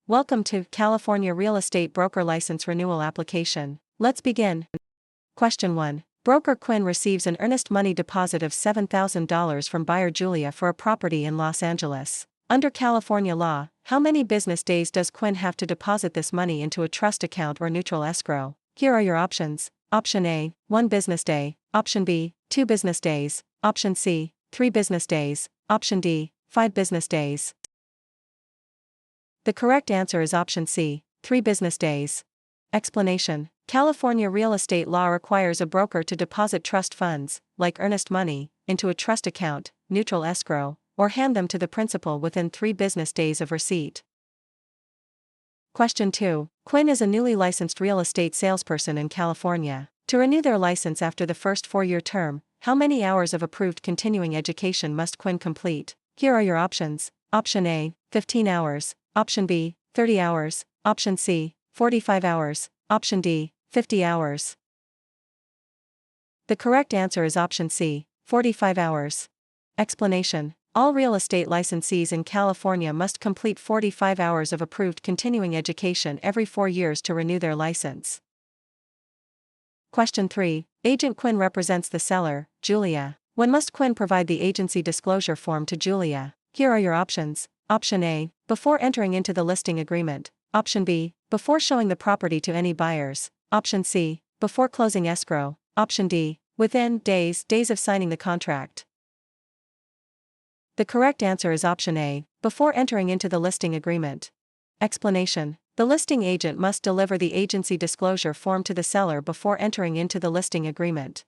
Welcome to California Real Estate Broker License Renewal Application. Let's begin. Question 1. Broker Quinn receives an earnest money deposit of $7,000 from buyer Julia for a property in Los Angeles. Under California law, how many business days does Quinn have to deposit this money into a trust account or neutral escrow? Here are your options. Option A, 1 business day. Option B, 2 business days. Option C, 3 business days. Option D, 5 business days. The correct answer is option C, 3 business days. Explanation. California real estate law requires a broker to deposit trust funds, like earnest money, into a trust account, neutral escrow, or hand them to the principal within 3 business days of receipt. Question 2. Quinn is a newly licensed real estate salesperson in California. To renew their license after the first 4-year term, how many hours of approved continuing education must Quinn complete? Here are your options. Option A, 15 hours. Option B, 30 hours. Option C, 45 hours. Option D, 50 hours. The correct answer is option C, 45 hours. Explanation. All real estate licensees in California must complete 45 hours of approved continuing education every 4 years to renew their license. Question 3. Agent Quinn represents the seller, Julia. When must Quinn provide the agency disclosure form to Julia? Here are your options. Option A, before entering into the listing agreement. Option B, before showing the property to any buyers. Option C, before closing escrow. Option D, within days of signing the contract. The correct answer is option A, before entering into the listing agreement. Explanation. The listing agent must deliver the agency disclosure form to the seller before entering into the listing agreement.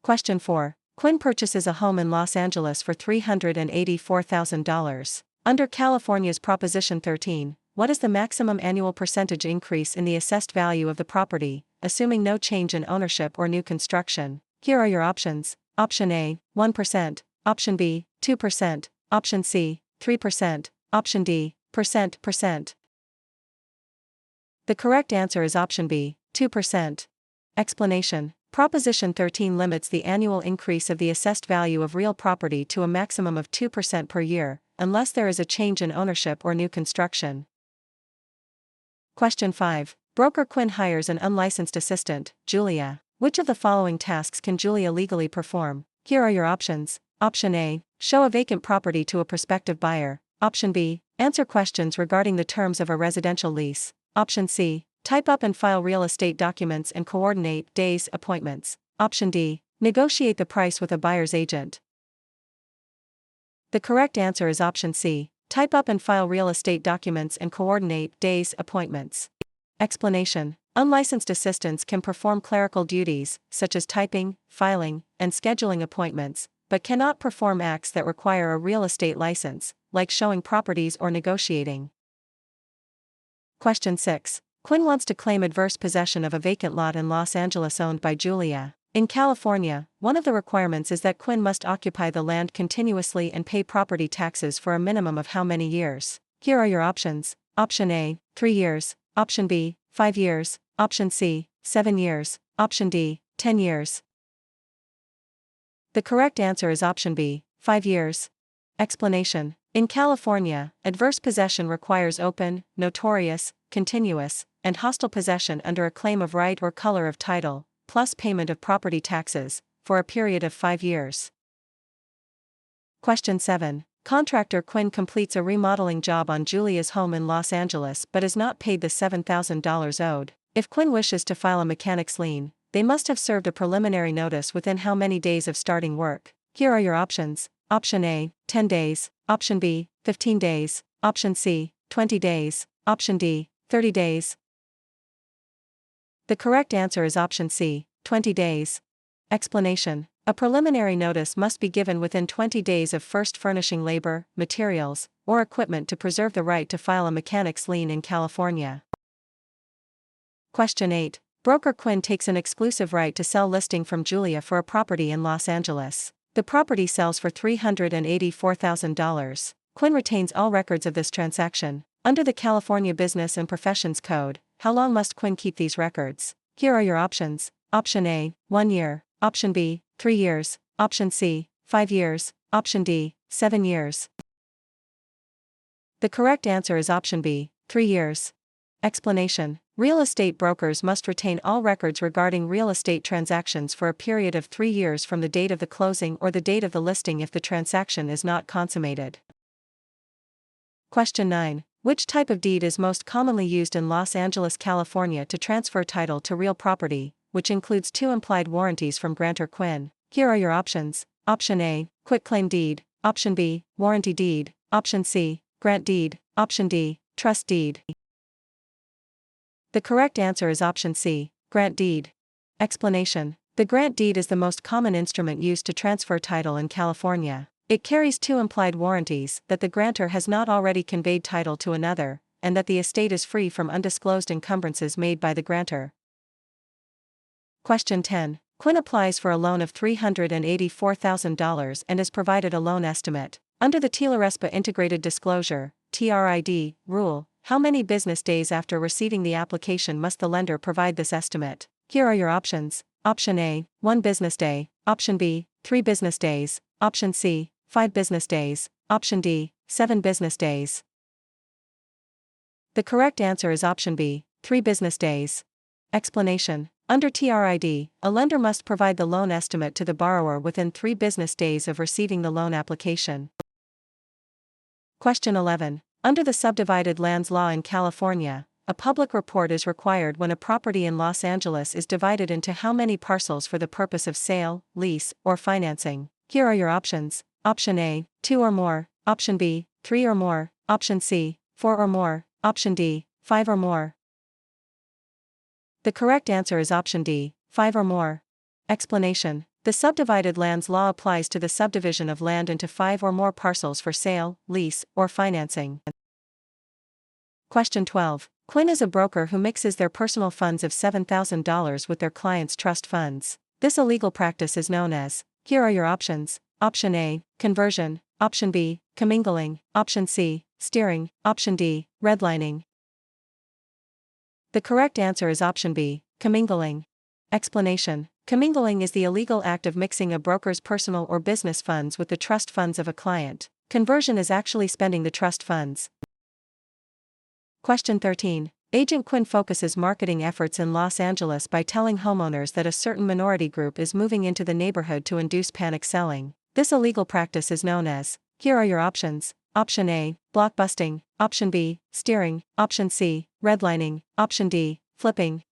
Question 4. Quinn purchases a home in Los Angeles for $384,000. Under California's Proposition 13, what is the maximum annual percentage increase in the assessed value of the property, assuming no change in ownership or new construction? Here are your options. Option A, 1%. Option B, 2%. Option C, 3%. Option D, percent. The correct answer is option B, 2%. Explanation. Proposition 13 limits the annual increase of the assessed value of real property to a maximum of 2% per year, unless there is a change in ownership or new construction. Question 5. Broker Quinn hires an unlicensed assistant, Julia. Which of the following tasks can Julia legally perform? Here are your options. Option A, show a vacant property to a prospective buyer. Option B, answer questions regarding the terms of a residential lease. Option C, type up and file real estate documents and coordinate days appointments. Option D, negotiate the price with a buyer's agent. The correct answer is option C, type up and file real estate documents and coordinate days appointments. Explanation. Unlicensed assistants can perform clerical duties, such as typing, filing, and scheduling appointments, but cannot perform acts that require a real estate license, like showing properties or negotiating. Question 6. Quinn wants to claim adverse possession of a vacant lot in Los Angeles owned by Julia. In California, one of the requirements is that Quinn must occupy the land continuously and pay property taxes for a minimum of how many years? Here are your options. Option A, 3 years. Option B, 5 years. Option C, 7 years. Option D, 10 years. The correct answer is option B, 5 years. Explanation. In California, adverse possession requires open, notorious, continuous, and hostile possession under a claim of right or color of title, plus payment of property taxes, for a period of 5 years. Question 7. Contractor Quinn completes a remodeling job on Julia's home in Los Angeles but is not paid the $7,000 owed. If Quinn wishes to file a mechanic's lien, they must have served a preliminary notice within how many days of starting work? Here are your options. Option A, 10 days. Option B, 15 days. Option C, 20 days. Option D, 30 days. The correct answer is option C, 20 days. Explanation. A preliminary notice must be given within 20 days of first furnishing labor, materials, or equipment to preserve the right to file a mechanic's lien in California. Question 8. Broker Quinn takes an exclusive right to sell listing from Julia for a property in Los Angeles. The property sells for $384,000. Quinn retains all records of this transaction. Under the California Business and Professions Code, how long must Quinn keep these records? Here are your options. Option A, 1 year. Option B, 3 years. Option C, 5 years. Option D, 7 years. The correct answer is option B, 3 years. Explanation: real estate brokers must retain all records regarding real estate transactions for a period of 3 years from the date of the closing or the date of the listing if the transaction is not consummated. Question 9. Which type of deed is most commonly used in Los Angeles, California to transfer title to real property, which includes 2 implied warranties from grantor Quinn? Here are your options. Option A, quitclaim deed. Option B, warranty deed. Option C, grant deed. Option D, trust deed. The correct answer is option C, grant deed. Explanation: the grant deed is the most common instrument used to transfer title in California. It carries 2 implied warranties that the grantor has not already conveyed title to another, and that the estate is free from undisclosed encumbrances made by the grantor. Question 10. Quinn applies for a loan of $384,000 and is provided a loan estimate. Under the TILA-RESPA Integrated Disclosure (TRID) rule, how many business days after receiving the application must the lender provide this estimate? Here are your options. Option A, 1 business day. Option B, 3 business days. Option C, 5 business days. Option D, 7 business days. The correct answer is option B, 3 business days. Explanation: under TRID, a lender must provide the loan estimate to the borrower within 3 business days of receiving the loan application. Question 11. Under the Subdivided Lands Law in California, a public report is required when a property in Los Angeles is divided into how many parcels for the purpose of sale, lease, or financing? Here are your options. Option A, 2 or more. Option B, 3 or more. Option C, 4 or more. Option D, 5 or more. The correct answer is option D, 5 or more. Explanation: the Subdivided Lands Law applies to the subdivision of land into 5 or more parcels for sale, lease, or financing. Question 12. Quinn is a broker who mixes their personal funds of $7,000 with their clients' trust funds. This illegal practice is known as. Here are your options. Option A, conversion. Option B, commingling. Option C, steering. Option D, redlining. The correct answer is option B, commingling. Explanation: commingling is the illegal act of mixing a broker's personal or business funds with the trust funds of a client. Conversion is actually spending the trust funds. Question 13. Agent Quinn focuses marketing efforts in Los Angeles by telling homeowners that a certain minority group is moving into the neighborhood to induce panic selling. This illegal practice is known as. Here are your options. Option A, blockbusting. Option B, steering. Option C, redlining. Option D, flipping.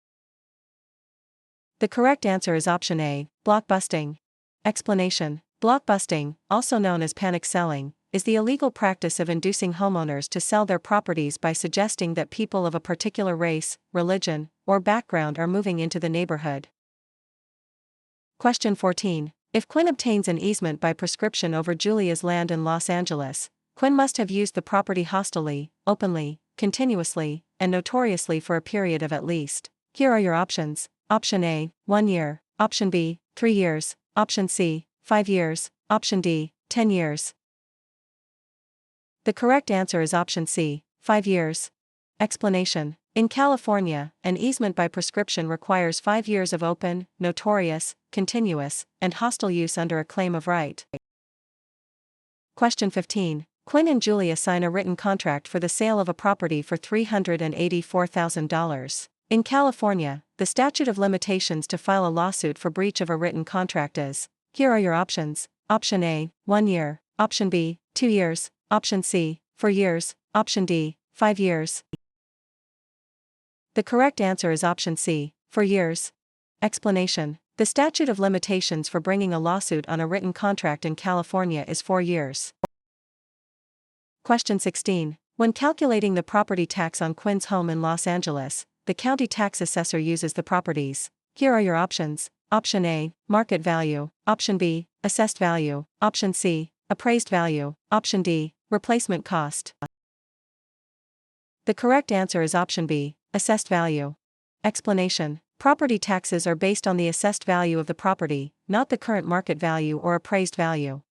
The correct answer is option A, blockbusting. Explanation: blockbusting, also known as panic selling, is the illegal practice of inducing homeowners to sell their properties by suggesting that people of a particular race, religion, or background are moving into the neighborhood. Question 14. If Quinn obtains an easement by prescription over Julia's land in Los Angeles, Quinn must have used the property hostilely, openly, continuously, and notoriously for a period of at least. Here are your options. Option A, 1 year. Option B, 3 years. Option C, 5 years. Option D, 10 years. The correct answer is option C, 5 years. Explanation: in California, an easement by prescription requires 5 years of open, notorious, continuous, and hostile use under a claim of right. Question 15. Quinn and Julia sign a written contract for the sale of a property for $384,000. In California, the statute of limitations to file a lawsuit for breach of a written contract is. Here are your options. Option A, 1 year. Option B, 2 years. Option C, 4 years. Option D, 5 years. The correct answer is option C, 4 years. Explanation: the statute of limitations for bringing a lawsuit on a written contract in California is 4 years. Question 16. When calculating the property tax on Quinn's home in Los Angeles, the county tax assessor uses the properties. Here are your options. Option A, market value. Option B, assessed value. Option C, appraised value. Option D, replacement cost. The correct answer is option B, assessed value. Explanation: property taxes are based on the assessed value of the property, not the current market value or appraised value.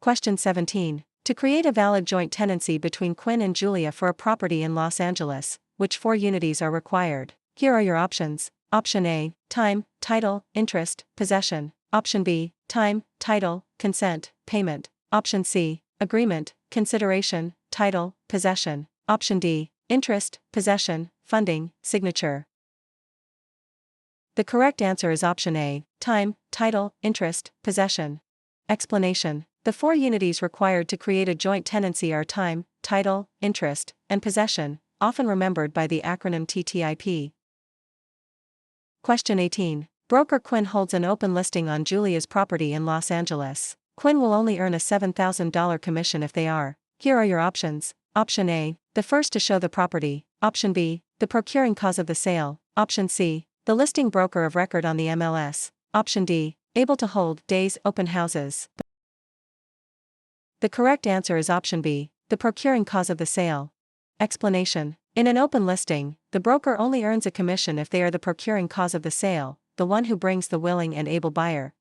Question 17. To create a valid joint tenancy between Quinn and Julia for a property in Los Angeles, which 4 unities are required? Here are your options. Option A, time, title, interest, possession. Option B, time, title, consent, payment. Option C, agreement, consideration, title, possession. Option D, interest, possession, funding, signature. The correct answer is option A, time, title, interest, possession. Explanation. The four unities required to create a joint tenancy are time, title, interest, and possession, often remembered by the acronym TTIP. Question 18. Broker Quinn holds an open listing on Julia's property in Los Angeles. Quinn will only earn a $7,000 commission if they are. Here are your options. Option A, the first to show the property. Option B, the procuring cause of the sale. Option C, the listing broker of record on the MLS. Option D, able to hold days open houses. The correct answer is option B, the procuring cause of the sale. Explanation. In an open listing, the broker only earns a commission if they are the procuring cause of the sale, the one who brings the willing and able buyer.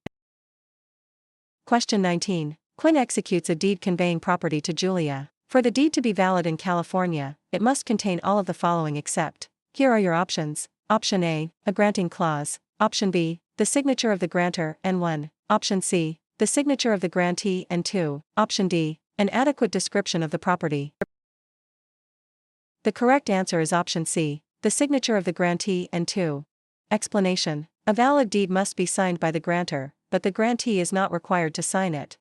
Question 19. Quinn executes a deed conveying property to Julia. For the deed to be valid in California, it must contain all of the following except. Here are your options. Option A, a granting clause. Option B, the signature of the grantor, and 1. Option C, the signature of the grantee, and 2. Option D, an adequate description of the property. The correct answer is option C, the signature of the grantee, and 2. Explanation. A valid deed must be signed by the grantor, but the grantee is not required to sign it.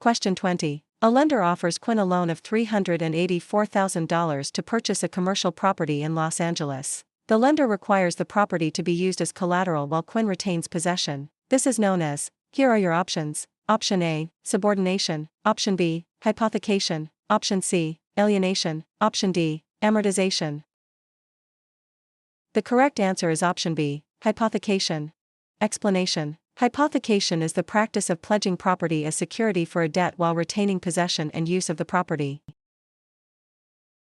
Question 20. A lender offers Quinn a loan of $384,000 to purchase a commercial property in Los Angeles. The lender requires the property to be used as collateral while Quinn retains possession. This is known as. Here are your options. Option A, subordination. Option B, hypothecation. Option C, alienation. Option D, amortization. The correct answer is option B, hypothecation. Explanation. Hypothecation is the practice of pledging property as security for a debt while retaining possession and use of the property.